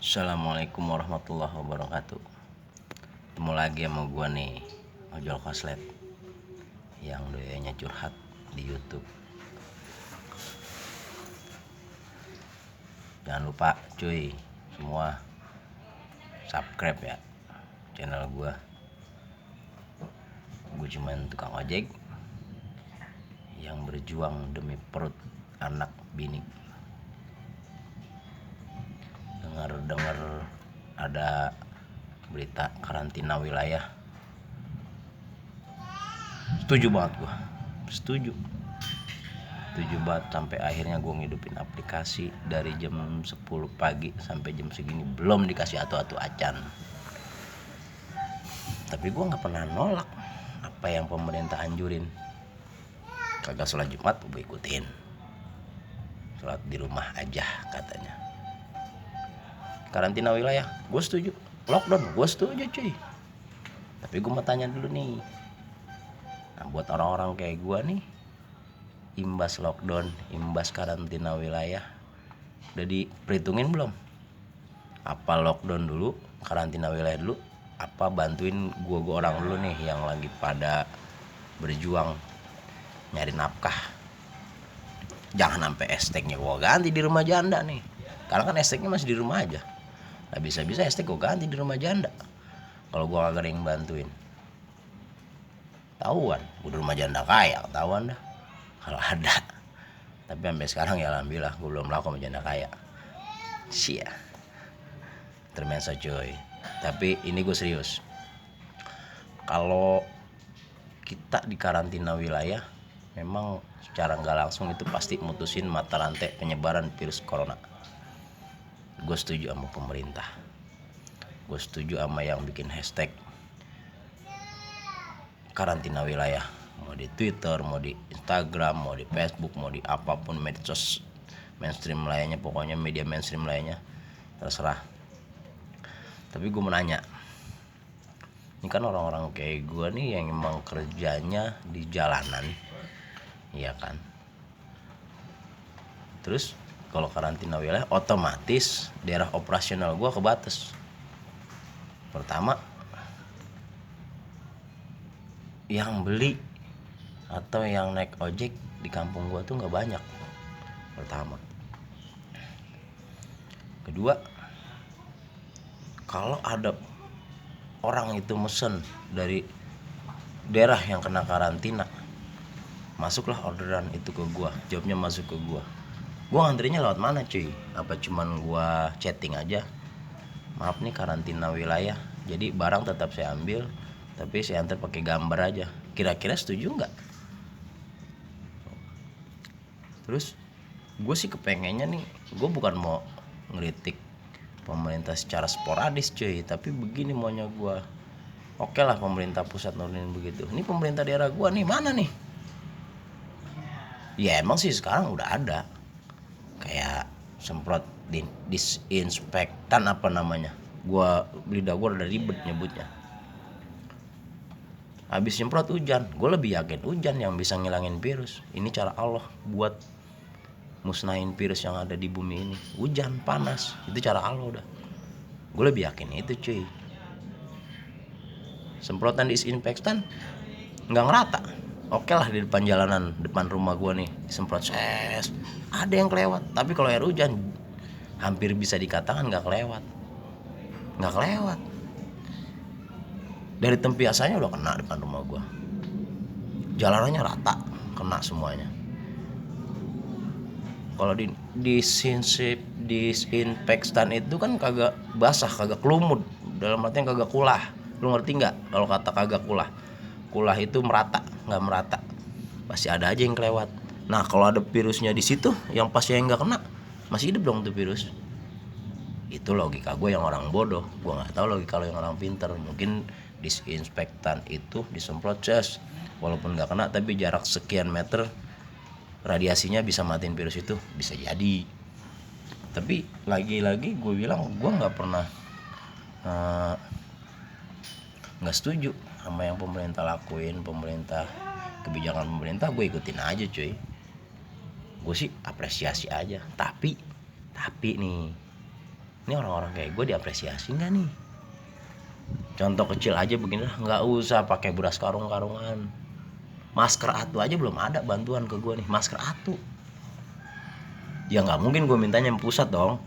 Assalamualaikum warahmatullahi wabarakatuh. Ketemu lagi sama gua nih, ojol koslet yang doyanya curhat di YouTube. Jangan lupa cuy, semua subscribe ya channel gua. Gua cuman tukang ojek yang berjuang demi perut anak bini. Dengar ada berita karantina wilayah, setuju banget gua, setuju banget. Sampai akhirnya gua ngidupin aplikasi dari jam 10 pagi sampai jam segini belum dikasih atu-atu acan. Tapi gua nggak pernah nolak apa yang pemerintah anjurin. Kagak sholat Jumat gua ikutin, sholat di rumah aja katanya. Karantina wilayah gue setuju, lockdown gue setuju cuy. Tapi gue mau tanya dulu nih, nah buat orang-orang kayak gue nih, imbas lockdown, imbas karantina wilayah udah diperhitungin belum? Apa lockdown dulu, karantina wilayah dulu, apa bantuin gue orang dulu nih yang lagi pada berjuang nyari nafkah? Jangan sampai esteknya gue ganti di rumah janda nih, karena kan esteknya masih di rumah aja. Nah, bisa-bisa estek gue ganti di rumah janda kalau gue gak ada yang bantuin. Tahuan gue di rumah janda kaya, tahuan dah kalau ada. Tapi sampai sekarang ya alhamdulillah gue belum laku sama janda kaya. Sia termensa coy. Tapi ini gue serius, kalau kita di karantina wilayah memang secara nggak langsung itu pasti mutusin mata rantai penyebaran virus corona. Gue setuju sama pemerintah, gue setuju sama yang bikin hashtag karantina wilayah, mau di Twitter, mau di Instagram, mau di Facebook, mau di apapun medsos mainstream lainnya, pokoknya media mainstream lainnya terserah. Tapi gue mau nanya, ini kan orang-orang kayak gue nih yang emang kerjanya di jalanan, iya kan? Terus kalau karantina wilayah otomatis daerah operasional gue kebatas. Pertama, yang beli atau yang naik ojek di kampung gue tuh nggak banyak. Pertama. Kedua, kalau ada orang itu mesen dari daerah yang kena karantina, masuklah orderan itu ke gua, jawabnya masuk ke gua ngantrinya lewat mana cuy? Apa cuman gua chatting aja, maaf nih karantina wilayah, jadi barang tetap saya ambil tapi saya antar pakai gambar aja, kira-kira setuju nggak? Terus gue sih kepengennya nih, gue bukan mau ngeritik pemerintah secara sporadis cuy, tapi begini maunya gue. Oke lah pemerintah pusat nurunin begitu, ini pemerintah daerah gue nih mana nih? Ya emang sih sekarang udah ada kayak semprot disinfektan apa namanya, lidah gue udah ribet nyebutnya. Habis nyemprot hujan, gue lebih yakin hujan yang bisa ngilangin virus. Ini cara Allah buat musnahin virus yang ada di bumi ini. Hujan panas, itu cara Allah udah. Gue lebih yakin itu cuy. Semprotan disinfektan nggak ngerata. Oke lah di depan jalanan, depan rumah gue nih disemprot ses, ada yang kelewat. Tapi kalau air hujan hampir bisa dikatakan nggak kelewat. Dari tempiasannya udah kena depan rumah gue. Jalanannya rata, kena semuanya. Kalau di disinfektan itu kan kagak basah, kagak kelumut, dalam artinya kagak kulah. Lu ngerti nggak kalau kata kagak kulah? Kulah itu merata, nggak merata, pasti ada aja yang kelewat. Nah kalau ada virusnya di situ, yang pasti yang nggak kena masih hidup dong tuh virus. Itu logika gue yang orang bodoh. Gue nggak tahu logika kalau yang orang pinter. Mungkin disinfektan itu disemprot ces, walaupun nggak kena tapi jarak sekian meter radiasinya bisa matiin virus itu, bisa jadi. Tapi lagi-lagi gue bilang gue nggak pernah nggak setuju sama yang pemerintah lakuin. Kebijakan pemerintah gue ikutin aja cuy, gue sih apresiasi aja. Tapi nih Ini orang-orang kayak gue diapresiasi nggak nih? Contoh kecil aja begini lah, nggak usah pakai beras karung-karungan. Masker atu aja belum ada bantuan ke gue nih, masker atu. Ya nggak mungkin gue mintanya yang pusat dong.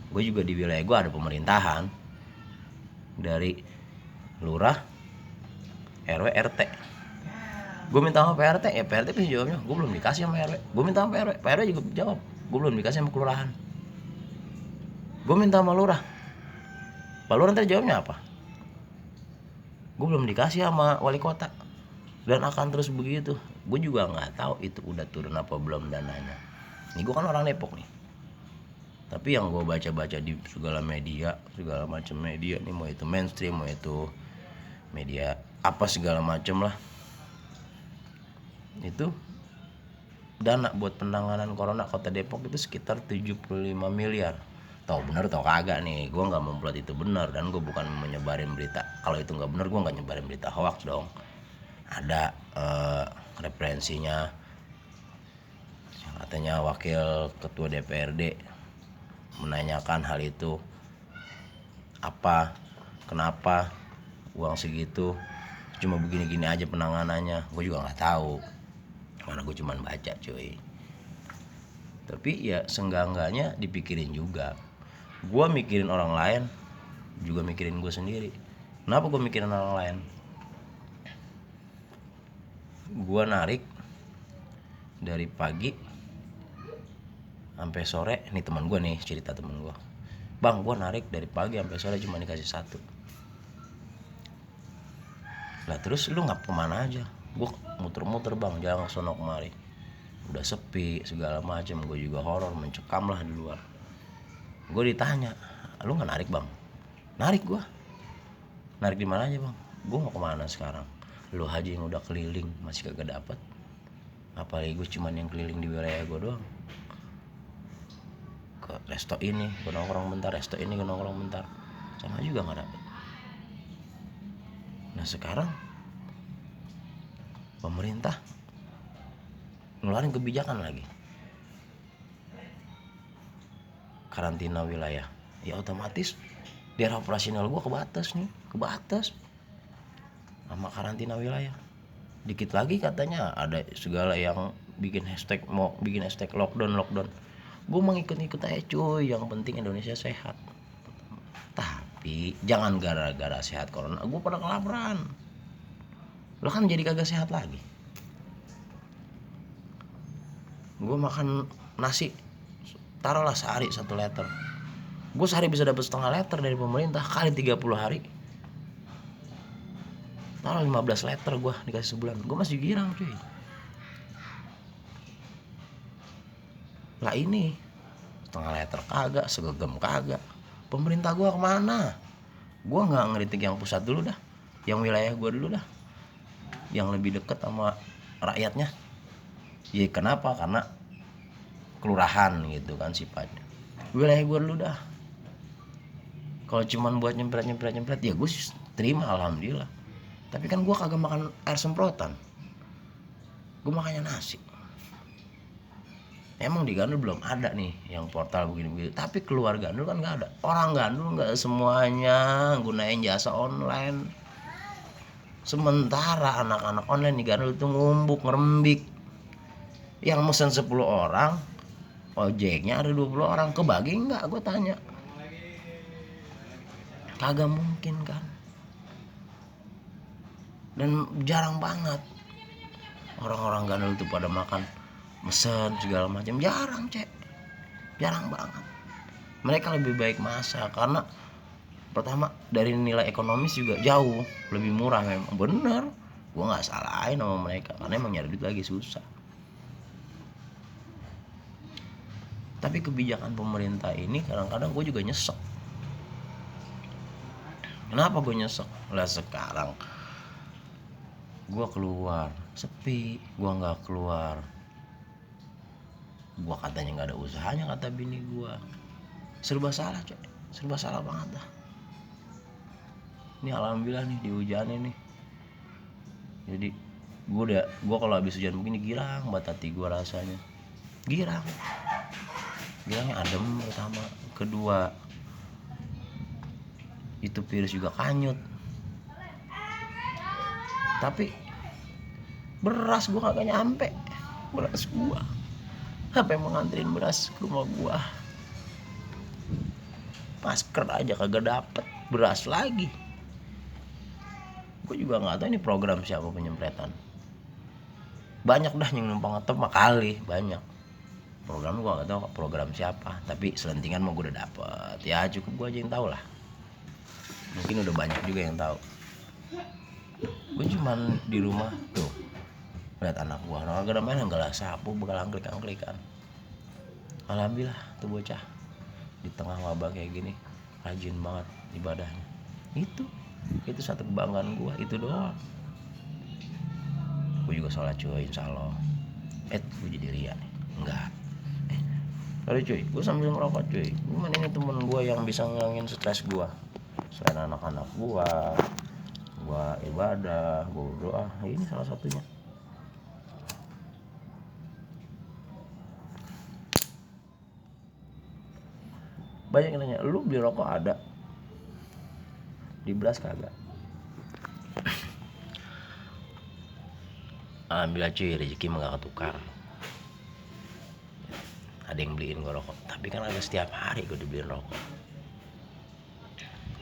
Gue juga di wilayah gue ada pemerintahan, dari lurah, RW, RT. Gue minta sama PRT, ya PRT bisa jawabnya, gue belum dikasih sama RW. Gue minta sama PRW, PRW juga jawab, gue belum dikasih sama kelurahan. Gue minta sama lurah, Pak Lurah ntar jawabnya apa? Gue belum dikasih sama wali kota. Dan akan terus begitu. Gue juga nggak tahu itu udah turun apa belum dananya. Ini gue kan orang Depok nih. Tapi yang gue baca-baca di segala media, segala macam media nih, mau itu mainstream, mau itu media apa segala macam lah, itu dana buat penanganan corona kota Depok itu sekitar 75 miliar. Tahu bener tau kagak nih, gue nggak membuat itu benar, dan gue bukan menyebarin berita. Kalau itu nggak benar, gue nggak nyebarin berita hoax dong. Ada referensinya, katanya wakil ketua DPRD menanyakan hal itu, apa, kenapa uang segitu, cuma begini-gini aja penanganannya. Gue juga nggak tahu, karena gue cuma baca cuy. Tapi ya seenggak-enggaknya dipikirin juga. Gue mikirin orang lain, juga mikirin gue sendiri. Kenapa gue mikirin orang lain? Gue narik dari pagi sampai sore. Nih teman gue nih, cerita teman gue, bang gue narik dari pagi sampai sore cuma dikasih 1. Lah terus lu ngap kemana aja? Gue muter-muter bang, jalan sono kemari, udah sepi segala macam. Gue juga horor, mencekam lah di luar. Gue ditanya, lu nggak narik bang? Narik gue. Narik di mana aja bang? Gue mau kemana sekarang? Lu aja yang udah keliling masih kagak dapet, apalagi gue cuman yang keliling di wilayah gue doang. Ke resto ini gue nongkrong bentar, resto ini gue nongkrong bentar, sama juga nggak dapet. Nah sekarang pemerintah ngeluarin kebijakan lagi, karantina wilayah. Ya otomatis daerah operasional gue kebatas sama karantina wilayah. Dikit lagi katanya ada segala yang bikin hashtag, mau bikin hashtag lockdown. Gue mau ikut aja cuy, yang penting Indonesia sehat. Tapi jangan gara-gara sehat corona gue pada kelaparan. Lo kan jadi kagak sehat lagi. Gue makan nasi taruhlah sehari 1 liter, gue sehari bisa dapat setengah liter dari pemerintah, kali 30 hari taruh 15 liter gue dikasih sebulan. Gue masih girang cuy. Lah ini setengah liter kagak, segegem kagak. Pemerintah gue kemana? Gue nggak ngeritik yang pusat dulu dah, yang wilayah gue dulu dah, yang lebih dekat sama rakyatnya. Ya kenapa? Karena kelurahan gitu kan sifatnya. Wilayah gue dulu dah. Kalau cuman buat nyempret ya gue terima alhamdulillah. Tapi kan gue kagak makan air semprotan, gue makannya nasi. Emang di Gandul belum ada nih yang portal begini-begini, tapi keluar Gandul kan nggak ada. Orang Gandul nggak semuanya gunain jasa online. Sementara anak-anak online di Gandul itu ngumbuk ngerembik. Yang mesen 10 orang, ojeknya ada 20 orang, kebagi nggak? Gue tanya. Kagak mungkin kan. Dan jarang banget orang-orang Gandul itu pada makan mesen segala macam, jarang banget. Mereka lebih baik masak, karena pertama dari nilai ekonomis juga jauh lebih murah. Memang bener, gue nggak salahin sama mereka, karena emang nyari duit lagi susah. Tapi kebijakan pemerintah ini kadang-kadang gue juga nyesek. Kenapa gue nyesek? Lah sekarang gue keluar sepi, gue nggak keluar, gue katanya nggak ada usahanya, kata bini gue. Serba salah coy, serba salah banget dah. Ini alhamdulillah nih dihujanin nih. Jadi gue kalau habis hujan begini girang banget hati gue rasanya. Girangnya adem pertama, kedua itu virus juga kanyut. Tapi beras gua kagak nyampe. Beras gua, apa yang mau nganterin beras ke rumah gua? Masker aja kagak dapet, beras lagi. Gua juga nggak tahu ini program siapa penyemprotan. Banyak dah yang numpang ngetop mah kali banyak. Program gua nggak tahu program siapa, tapi selentingan mah gua udah dapet. Ya cukup gua aja yang tahu lah. Mungkin udah banyak juga yang tahu. Gue cuman di rumah tuh lihat anak gua, gara-gara main enggak lah sapu bakal angklik-angklikan. Alhamdulillah tuh bocah di tengah wabah kayak gini rajin banget ibadahnya. Itu satu kebanggaan gua, itu doang. Gue juga sholat cuy, insyaallah. Gue jadi ria nih. Enggak. Sorry cuy, gue sambil ngerokok cuy. Gimana ini temen gue yang bisa ngilangin stres gue. Selain anak-anak gue ibadah, gue berdoa. Ini salah satunya. Banyak yang nanya, lu beli rokok ada? Di beras kagak? Alhamdulillah cuy, rezeki mah gak ketukar. Ada yang beliin gue rokok, tapi kan ada setiap hari gue dibeliin rokok.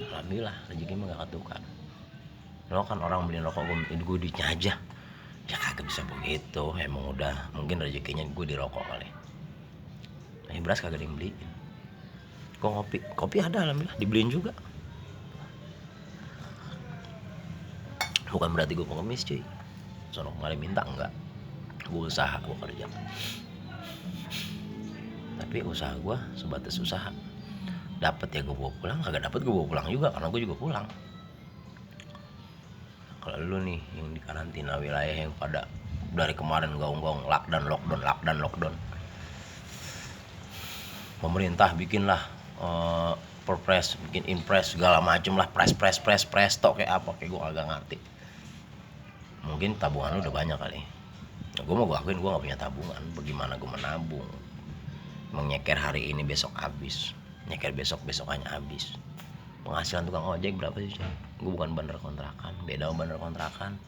Alhamdulillah rezeki mah gak ketukar. Lo kan orang beliin rokok gue duitnya aja, ya kagak bisa begitu. Emang udah mungkin rezekinya gue di rokok kali. Nah beras kagak ada yang beliin. Kok kopi ada alhamdulillah dibeliin juga. Bukan berarti gue pengemis cuy, sono kemarin minta, enggak. Gue usaha, gue kerja. Tapi usaha gue sebatas usaha. Dapat ya gue bawa pulang, kagak dapat gue bawa pulang juga, karena gue juga pulang. Kalau lu nih yang di karantina wilayah yang pada dari kemarin gaung-gaung lockdown, pemerintah bikinlah perpres, bikin impres segala macem lah, press tok kayak apa, kayak gue agak ngerti. Mungkin tabungan lu udah banyak kali. Nah, gue mau gue akuin gue gak punya tabungan. Bagaimana gue menabung? Menyeker hari ini besok habis, nyeker besokannya habis. Penghasilan tukang ojek berapa sih? Gue bukan bandar kontrakan, beda bandar kontrakan.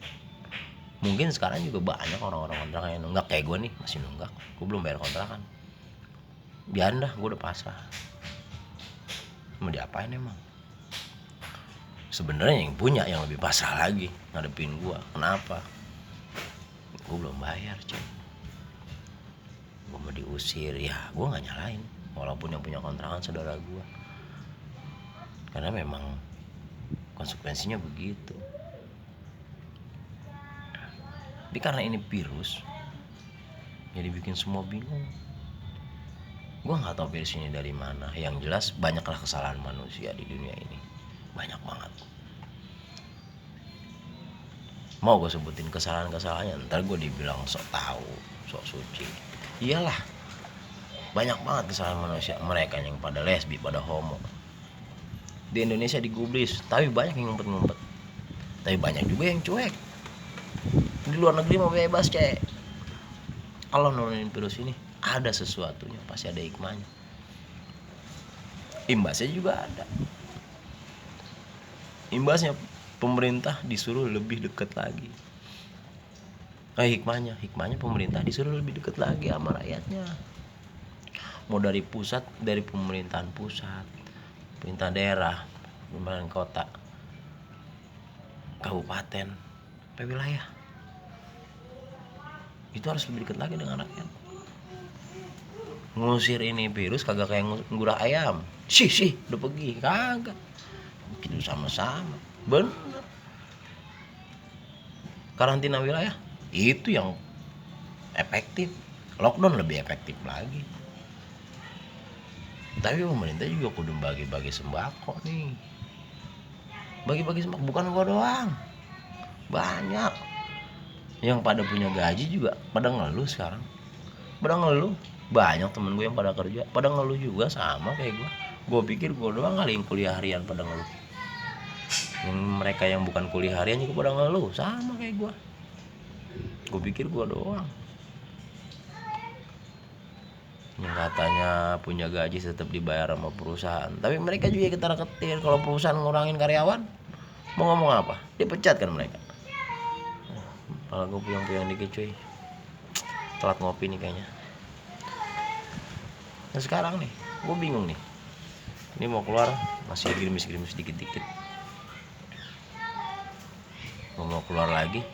Mungkin sekarang juga banyak orang-orang kontrakan yang nunggak kayak gue nih, masih nunggak. Gue belum bayar kontrakan. Biarin dah, gue udah pasrah. Mau diapain emang? Sebenarnya yang punya yang lebih pasrah lagi ngadepin gue. Kenapa? Gue belum bayar cuy. Gue mau diusir, ya gue gak nyalain. Walaupun yang punya kontrakan saudara gue, karena memang konsekuensinya begitu. Tapi karena ini virus, jadi bikin semua bingung. Gue gak tahu virus ini dari mana. Yang jelas banyaklah kesalahan manusia di dunia ini, banyak banget. Mau gue sebutin kesalahan-kesalahannya, ntar gue dibilang sok tahu, sok suci. Iyalah, banyak banget kesalahan manusia. Mereka yang pada lesbi, pada homo. Di Indonesia digubris, tapi banyak yang ngumpet-ngumpet. Tapi banyak juga yang cuek. Di luar negeri mau bebas cek. Kalau nurunin virus ini ada sesuatunya, pasti ada hikmahnya. Imbasnya juga ada. Imbasnya pemerintah disuruh lebih dekat lagi. Hikmahnya pemerintah disuruh lebih dekat lagi sama rakyatnya. Mau dari pusat, dari pemerintahan pusat, pemerintah daerah, pemerintahan kota, kabupaten, sampai wilayah, itu harus lebih dekat lagi dengan rakyat. Ngusir ini virus kagak kayak ngurah ayam. Sih, udah pergi, kagak. Kita sama-sama, bener. Karantina wilayah itu yang efektif. Lockdown lebih efektif lagi. Tapi pemerintah juga kudu bagi-bagi sembako nih. Bagi-bagi sembako bukan gua doang. Banyak yang pada punya gaji juga pada ngeluh sekarang. Pada ngeluh. Banyak temen gue yang pada kerja pada ngeluh juga sama kayak gue. Gue pikir gue doang kali yang kuliah harian pada ngeluh. Yang mereka yang bukan kuliah harian juga pada ngeluh sama kayak gue. Gue pikir gue doang. yang katanya punya gaji tetap dibayar sama perusahaan, tapi mereka juga kita ketir. Kalau perusahaan ngurangin karyawan, mau ngomong apa? Dipecat kan mereka. Kalau gue puyeng-puyeng dikit cuy, telat ngopi nih kayaknya. Nah sekarang nih gue bingung nih, ini mau keluar masih gerimis-gerimis dikit-dikit. Gue mau keluar lagi,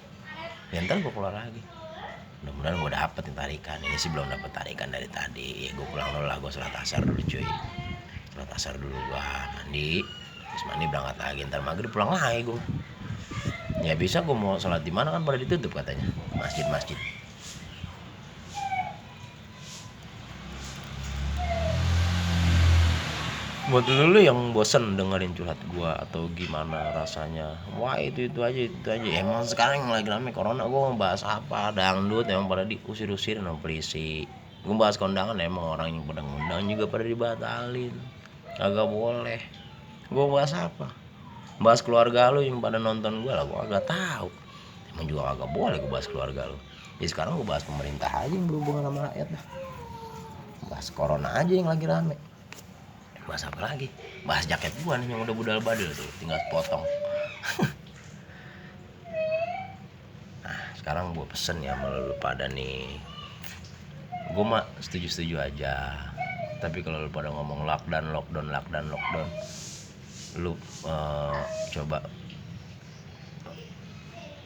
ya ntar gue keluar lagi. Mudah-mudahan gue dapet tarikan. Ini sih belum dapet tarikan dari tadi. Gue pulang dulu lah, gue sholat asar dulu cuy. Sholat asar dulu, gue mandi, terus mandi berangkat lagi. Ntar maghrib pulang lagi gue. Ya bisa, gue mau sholat di mana kan pada ditutup katanya masjid-masjid. Buat dulu yang bosen dengerin curhat gua atau gimana rasanya, wah itu aja. Emang sekarang yang lagi rame corona, gua mau bahas apa? Dangdut emang pada diusir-usir sama polisi. Gua bahas kondangan, emang orang yang pada ngundang juga pada dibatalin, agak boleh. Gua bahas apa? Bahas keluarga lu yang pada nonton gua lah, gua agak tahu. Emang juga agak boleh gua bahas keluarga lu. Jadi sekarang gua bahas pemerintah aja yang berhubungan sama rakyat dah. Bahas corona aja yang lagi rame. Bahas apa lagi? Bahas jaket gua nih yang udah budal-badal tuh, tinggal potong. Nah, sekarang gua pesen ya sama lu pada nih. Gua mah setuju-setuju aja. Tapi kalau lu pada ngomong lockdown, lu coba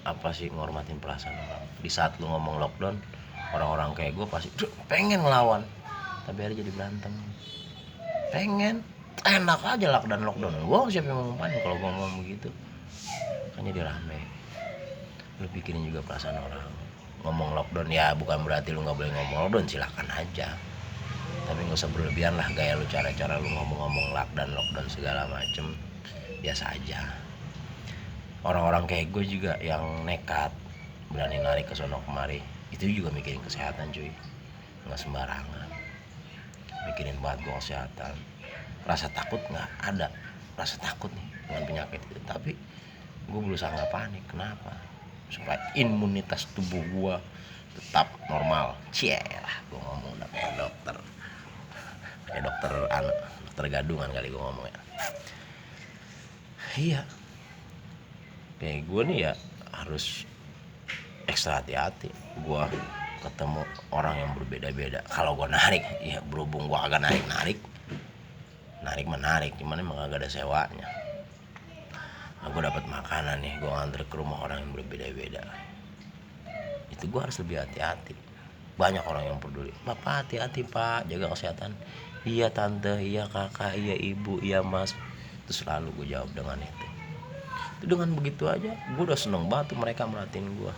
apa sih ngormatin perasaan orang. Di saat lu ngomong lockdown, orang-orang kayak gua pasti pengen ngelawan, tapi akhirnya jadi berantem. Pengen enak aja lockdown, gua siapa yang ngomongin kalau gua ngomong begitu kan jadi rame. Lu pikirin juga perasaan orang. Ngomong lockdown ya bukan berarti lu nggak boleh ngomong lockdown, silakan aja, tapi nggak usah berlebihan lah gaya lu, cara lu ngomong lockdown segala macem. Biasa aja. Orang-orang kayak gue juga yang nekat berani narik ke sono kemari, itu juga mikirin kesehatan cuy, nggak sembarangan. Mikirin banget gue kesehatan. Rasa takut nggak ada, rasa takut nih dengan penyakit itu, tapi gue berusaha nggak panik. Kenapa? Supaya imunitas tubuh gue tetap normal. Cielah gue ngomong udah kayak dokter dokter gadungan kali gue ngomong ya. Iya, kayak gue nih ya harus ekstra hati-hati. Gue ketemu orang yang berbeda-beda. Kalau gue narik, ya berhubung gue agak menarik, cuman emang agak ada sewanya. Aku dapat makanan nih, gue nganter ke rumah orang yang berbeda-beda. Itu gue harus lebih hati-hati. Banyak orang yang peduli. Bapak hati-hati pak, jaga kesehatan. Iya tante, iya kakak, iya ibu, iya mas. Itu selalu gue jawab dengan itu. Dengan begitu aja, gue udah seneng banget tuh mereka merhatiin gue.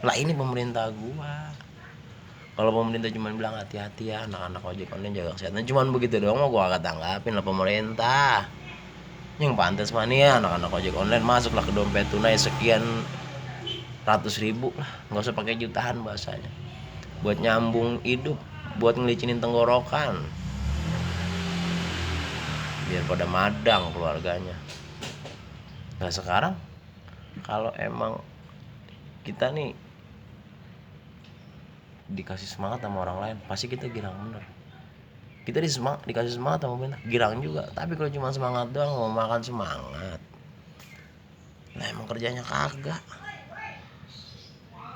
Lah ini pemerintah gue. Kalau pemerintah cuma bilang hati-hati ya anak-anak ojek online jaga kesehatan, cuman begitu doang mah gue agak tanggapin lah pemerintah. Yang pantas mana ya anak-anak ojek online masuklah ke dompet tunai sekian ratus ribu lah, nggak usah pakai jutaan bahasanya, buat nyambung hidup, buat ngelicinin tenggorokan, biar pada madang keluarganya. Nah sekarang kalau emang kita nih dikasih semangat sama orang lain, pasti kita girang bener. Kita dikasih semangat sama pemerintah, girang juga. Tapi kalau cuma semangat doang, mau makan semangat, nah emang kerjanya kagak.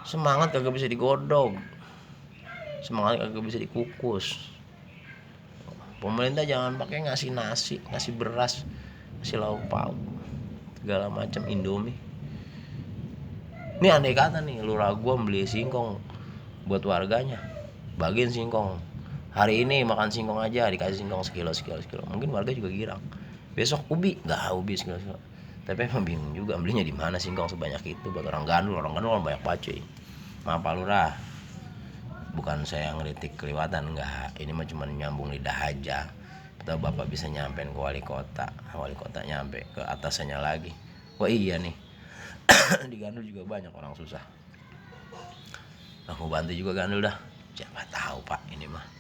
Semangat kagak bisa digodok, semangat kagak bisa dikukus. Pemerintah jangan pakai ngasih nasi, ngasih beras, ngasih lauk pauk, segala macam Indomie. Ini andai kata nih lurah gua beli singkong buat warganya, bagiin singkong. Hari ini makan singkong aja, dikasih singkong sekilo. Mungkin warga juga girang. Besok ubi, nggak ubi sekilo. Tapi emang bingung juga belinya di mana singkong sebanyak itu buat orang gandul kan banyak bacuy. Maaf Pak Lurah, bukan saya ngeritik kelewatan, enggak. Ini mah cuma nyambung lidah aja. Atau Bapak bisa nyampein ke wali kota nyampe ke atasannya lagi. Wah iya nih, di gandul juga banyak orang susah. Aku bantu juga gandul dah. Siapa tahu Pak, ini mah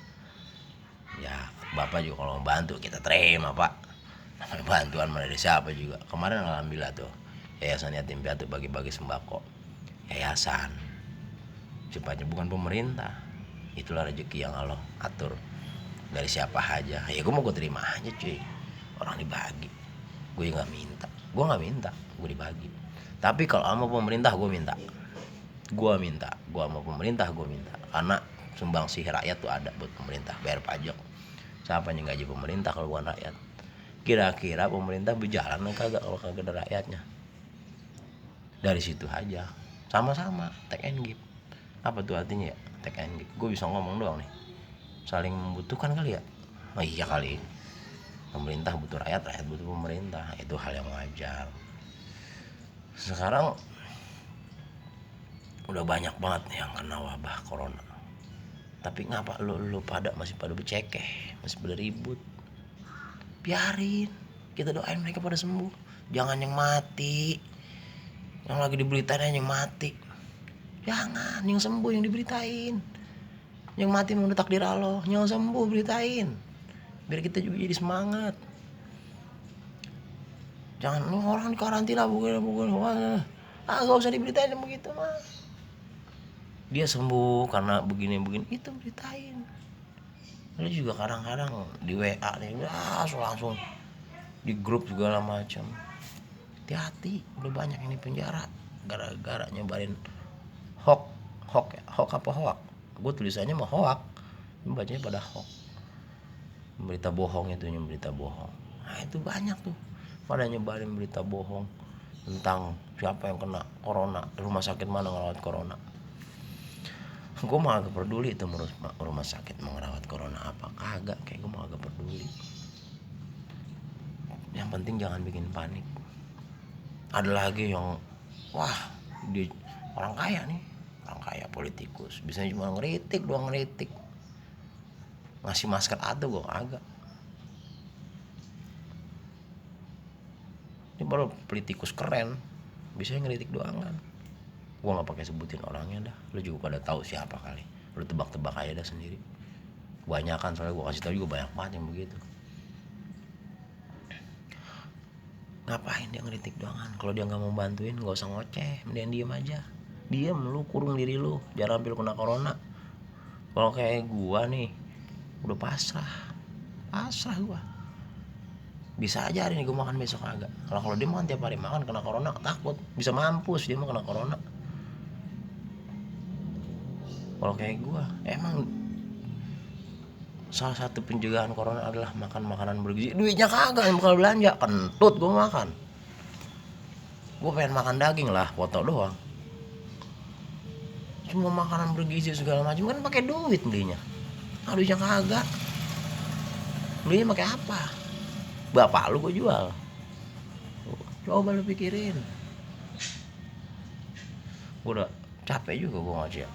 ya Bapak juga kalau mau bantu kita terima Pak. Namanya bantuan dari siapa juga. Kemarin alhamdulillah tuh Yayasan Yatim Piatu bagi-bagi sembako. Yayasan sifatnya bukan pemerintah. Itulah rezeki yang Allah atur. dari siapa aja, ya gue mau gue terima aja cuy. Orang dibagi, gue nggak minta gue dibagi. Tapi kalau sama pemerintah gue minta, gue sama pemerintah gue minta, karena sumbangsi rakyat tuh ada buat pemerintah, bayar pajak. Siapa yang gaji pemerintah kalau bukan rakyat? Kira-kira pemerintah berjalan kagak kalau kagak ada rakyatnya? Dari situ aja, sama-sama take and give. Apa tuh artinya ya take and give? Gue bisa ngomong doang nih, saling membutuhkan kali ya. Oh iya kali, pemerintah butuh rakyat, rakyat butuh pemerintah, itu hal yang wajar. Sekarang udah banyak banget yang kena wabah corona, tapi ngapa lu pada masih pada bercekeh, masih pada ribut? Biarin, kita doain mereka pada sembuh. Jangan yang mati, yang lagi diberitain yang mati. Jangan, yang sembuh yang diberitain. Yang mati menurut takdir Allah, yang sembuh beritain, biar kita juga jadi semangat. Jangan orang di karantina bukan gak usah diberitain begitu mah. Dia sembuh karena begini itu beritain. Lalu juga kadang-kadang di WA nih langsung di grup segala macam. Hati-hati, udah banyak ini penjara gara-gara nyebarin hoax apa hoax. Gue tulisannya mah hoax, bacanya pada hoax. Berita bohong itu, berita bohong. Nah itu banyak tuh pada nyebarin berita bohong tentang siapa yang kena corona, rumah sakit mana ngerawat corona. Gue mah agak peduli itu rumah sakit mau ngerawat corona apa kagak, kayak gue mah agak peduli. Yang penting jangan bikin panik. Ada lagi yang di orang kaya nih, orang kaya politikus, biasanya cuma ngeritik doang, ngasih masker atau gue kagak. Ini baru politikus keren, biasanya ngeritik doang kan. Gue nggak pakai sebutin orangnya dah, lu juga pada tahu siapa kali, lu tebak-tebak aja dah sendiri. Banyakan soalnya gue kasih tahu juga banyak banget yang begitu. Ngapain dia ngeritik doangan? Kalau dia nggak mau bantuin nggak usah ngoceh, mending diem aja. Diem, lu kurung diri lu, jangan sampai lu kena corona. Kalau kayak gua nih udah pasrah gua. Bisa aja hari ini gua makan, besok agak. Kalau dia makan tiap hari makan kena corona, takut bisa mampus dia mau kena corona. Kalau kayak gua emang salah satu pencegahan corona adalah makan makanan bergizi. Duitnya kagak yang bakal belanja, kentut gua makan. Gua pengen makan daging lah, foto doang. Cuma makanan bergizi segala macam kan pakai duit belinya. Duitnya kagak. Belinya pakai apa? Bapak lu gua jual. Coba lu pikirin. Gua udah capek juga gua ngajak.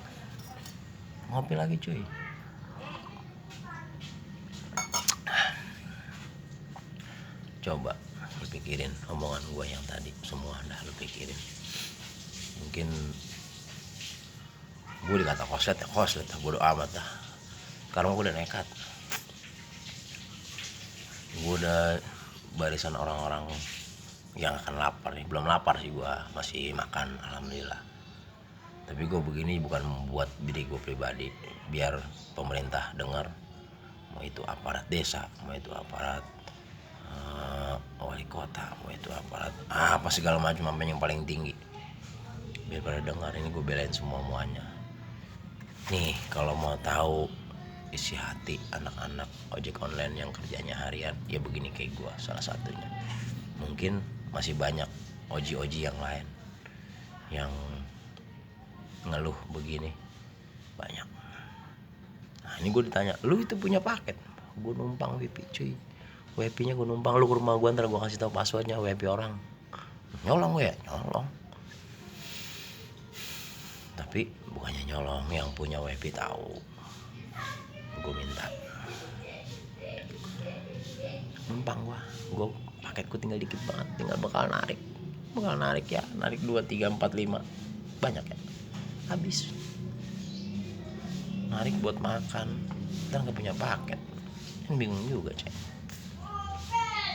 Ngopi lagi cuy. Coba lu pikirin omongan gue yang tadi, semua dah lu pikirin. Mungkin gue dikata koslet bodo amat dah. Sekarang gue udah nekat, gue udah barisan orang-orang yang akan lapar nih. Belum lapar sih, gue masih makan alhamdulillah. Tapi gue begini bukan membuat diri gue pribadi, biar pemerintah dengar, mau itu aparat desa, mau itu aparat wali kota, mau itu aparat apa segala macam, sampai yang paling tinggi, biar pada dengar. Ini gue belain semuanya nih. Kalau mau tahu isi hati anak-anak ojek online yang kerjanya harian, ya begini kayak gue salah satunya. Mungkin masih banyak oji yang lain yang ngeluh begini, banyak. Nah ini gue ditanya, lu itu punya paket? Gue numpang WP cuy, WP nya gue numpang. Lu ke rumah gue ntar gue kasih tahu passwordnya WP orang. Nyolong gue ya? Nyolong. Tapi bukannya nyolong, yang punya WP tahu gue minta. Numpang gue paketku tinggal dikit banget, tinggal bakal narik ya, narik 2, 3, 4, 5 banyak ya, habis. Narik buat makan, ntar gak punya paket, kan bingung juga cek.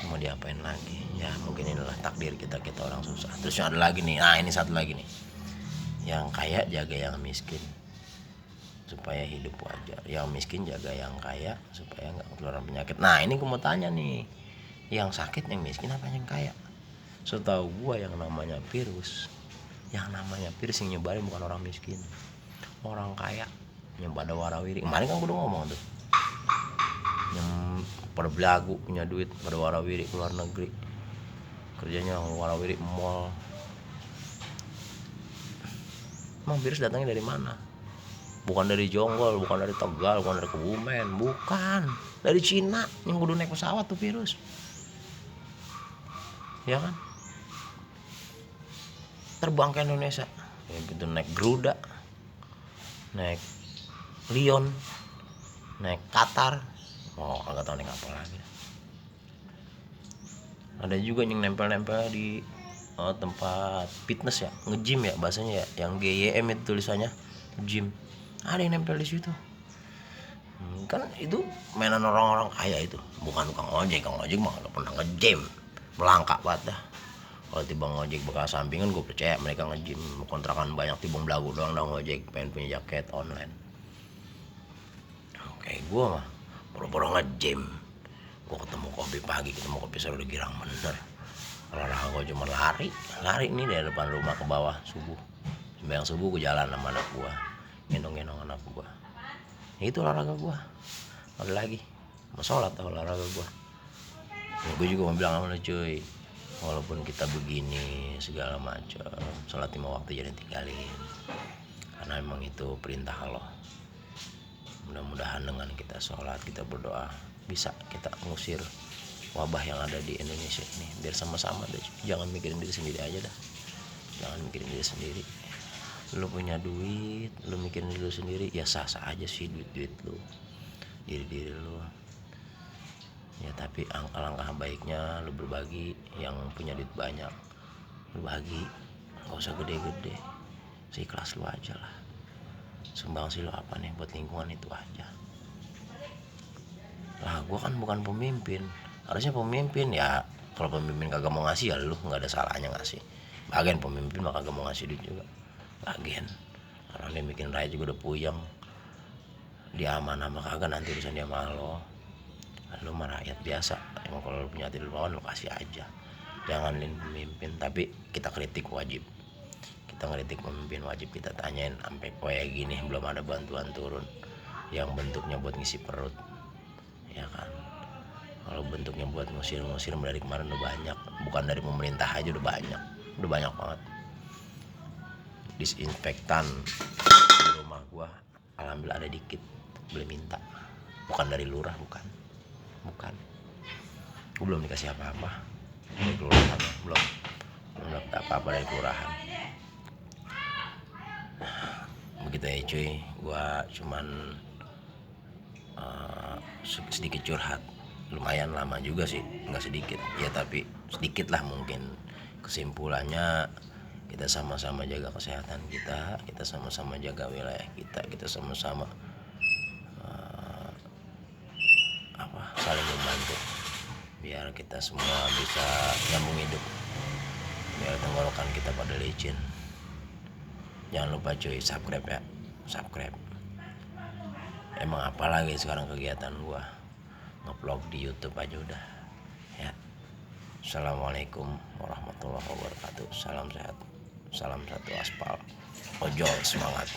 Mau diapain lagi ya, mungkin inilah takdir kita orang susah. Terus ada lagi nih, ini satu lagi nih, yang kaya jaga yang miskin. supaya hidup wajar. Yang miskin jaga yang kaya supaya nggak ketularan penyakit. Nah ini gue mau tanya nih, yang sakit yang miskin apa yang kaya? Setahu gue yang namanya virus yang nyebarin bukan orang miskin, orang kaya yang pada warawiri. Kemarin kan gue udah ngomong tuh, yang pada belagu punya duit pada warawiri keluar negeri, kerjanya warawiri mall. Emang virus datangnya dari mana? Bukan dari Jonggol, bukan dari Tegal, bukan dari Kebumen, bukan dari Cina yang kudu naik pesawat tuh virus, ya kan? Terbang ke Indonesia, ya gitu, naik Garuda, naik Lion, naik Qatar, oh kagak tahu naik apa lagi. Ada juga yang nempel-nempel di tempat fitness ya, nge-gym ya bahasanya ya, yang GYM itu tulisannya gym, ada yang nempel di situ. Kan itu mainan orang-orang kaya itu, bukan tukang ojek. Tukang ojek mah gak pernah nge-gym, melangkah banget dah. Kalau tiba ngojek bekas sampingan gue percaya mereka nge-gym, kontrakan banyak tiba belagu doang dah ngojek, pengen punya jaket online. Oke, gue mah boro-boro nge-gym, gue ketemu kopi pagi, ketemu kopi sore udah girang bener. Olahraga gue cuma lari nih dari depan rumah ke bawah subuh. Sembahyang subuh gue jalan sama anak gue, gendong-gendong anak gue. Itu olahraga gue. Ada lagi mau sholat olahraga gue. Ya, gue juga mau bilang sama lo cuy, walaupun kita begini segala macam, sholat 5 waktu jangan tinggalin, karena emang itu perintah Allah. Mudah-mudahan dengan kita sholat, kita berdoa, bisa kita ngusir wabah yang ada di Indonesia ini. Biar sama-sama deh, jangan mikirin diri sendiri aja dah. Jangan mikirin diri sendiri. Lu punya duit, lu mikirin diri lu sendiri, ya sah-sah aja sih duit lu, diri lu. Ya tapi alangkah baiknya lu berbagi. Yang punya duit banyak, lu bagi, gak usah gede-gede, seikhlas lu aja lah. Sumbangsi lu apa nih buat lingkungan, itu aja lah. Gue kan bukan pemimpin, harusnya pemimpin ya. Kalau pemimpin kagak mau ngasih ya lu nggak ada salahnya ngasih. Bagian pemimpin mah kagak mau ngasih duit juga, bagian orang dia bikin rakyat juga udah puyeng. Dia aman sama kagak nanti urusan dia sama lo. Lu mah rakyat biasa, emang kalau lu punya hati dermawan lu kasih aja. Jangan lin pemimpin, tapi kita kritik wajib. Kita ngeritik pemimpin wajib, kita tanyain sampai kayak gini belum ada bantuan turun yang bentuknya buat ngisi perut, ya kan? Kalau bentuknya buat ngusir dari kemarin udah banyak, bukan dari pemerintah aja udah banyak banget. Disinfektan di rumah gua alhamdulillah ada dikit, boleh minta, bukan dari lurah, bukan gua belum dikasih apa-apa dari kelurahan, belum dapat apa-apa dari kelurahan. Begitu ya cuy, gua cuman sedikit curhat, lumayan lama juga sih, nggak sedikit ya, tapi sedikit lah mungkin. Kesimpulannya, kita sama-sama jaga kesehatan kita sama-sama jaga wilayah kita sama-sama saling membantu biar kita semua bisa nyambung hidup, biar tenggorokan kita pada licin. Jangan lupa cuy, subscribe. Emang apa lagi sekarang kegiatan gua, nge-vlog di YouTube aja udah ya. Assalamualaikum warahmatullahi wabarakatuh. Salam sehat, salam satu aspal, ojol semangat.